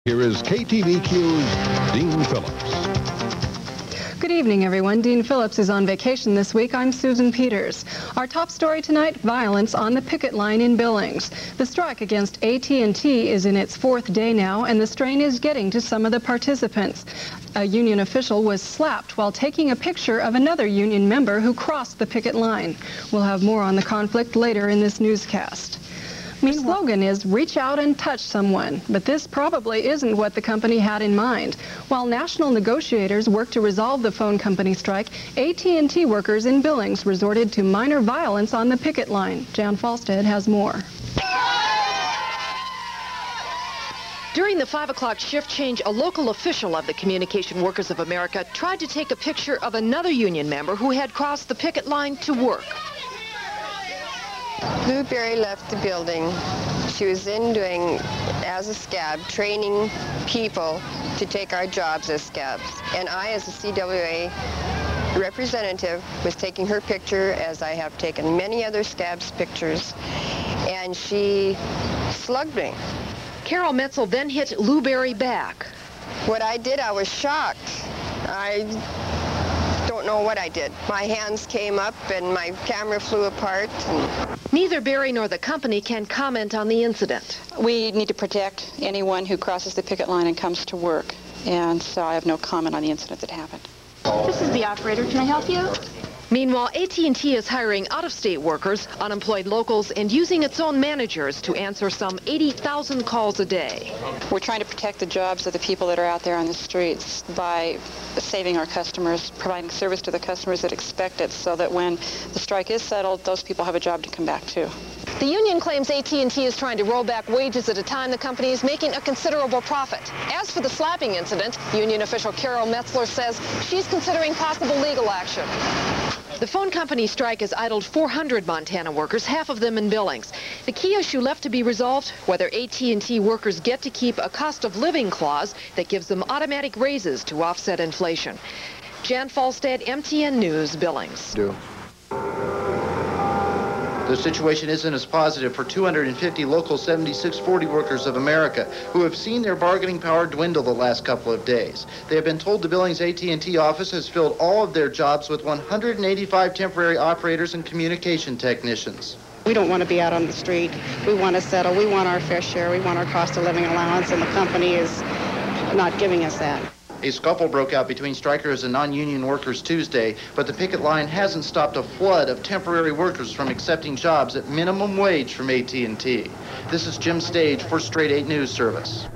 Here is KTVQ's Dean Phillips. Good evening, everyone. Dean Phillips is on vacation this week. I'm Susan Peters. Our top story tonight, violence on the picket line in Billings. The strike against AT&T is in its fourth day now, and the strain is getting to some of the participants. A union official was slapped while taking a picture of another union member who crossed the picket line. We'll have more on the conflict later in this newscast. The slogan is reach out and touch someone, but this probably isn't what the company had in mind. While national negotiators work to resolve the phone company strike, AT&T workers in Billings resorted to minor violence on the picket line. Jan Falstead has more. During the 5 o'clock shift change, a local official of the Communication Workers of America tried to take a picture of another union member who had crossed the picket line to work. Blueberry left the building. She was in doing, as a scab, training people to take our jobs as scabs. And I, as a CWA representative, was taking her picture, as I have taken many other scabs' pictures, and she slugged me. Carol Metzel then hit Blueberry back. What I did, I was shocked. I don't know what I did. My hands came up and my camera flew apart. Neither Barry nor the company can comment on the incident. We need to protect anyone who crosses the picket line and comes to work, and so I have no comment on the incident that happened. This is the operator. Can I help you? Meanwhile, AT&T is hiring out-of-state workers, unemployed locals, and using its own managers to answer some 80,000 calls a day. We're trying to protect the jobs of the people that are out there on the streets by saving our customers, providing service to the customers that expect it, so that when the strike is settled, those people have a job to come back to. The union claims AT&T is trying to roll back wages at a time the company is making a considerable profit. As for the slapping incident, union official Carol Metzler says she's considering possible legal action. The phone company strike has idled 400 Montana workers, half of them in Billings. The key issue left to be resolved, whether AT&T workers get to keep a cost of living clause that gives them automatic raises to offset inflation. Jan Falstead, MTN News, Billings. The situation isn't as positive for 250 local 7640 workers of America who have seen their bargaining power dwindle the last couple of days. They have been told the Billings AT&T office has filled all of their jobs with 185 temporary operators and communication technicians. We don't want to be out on the street. We want to settle. We want our fair share. We want our cost of living allowance, and the company is not giving us that. A scuffle broke out between strikers and non-union workers Tuesday, but the picket line hasn't stopped a flood of temporary workers from accepting jobs at minimum wage from AT&T. This is Jim Stage for Straight 8 News Service.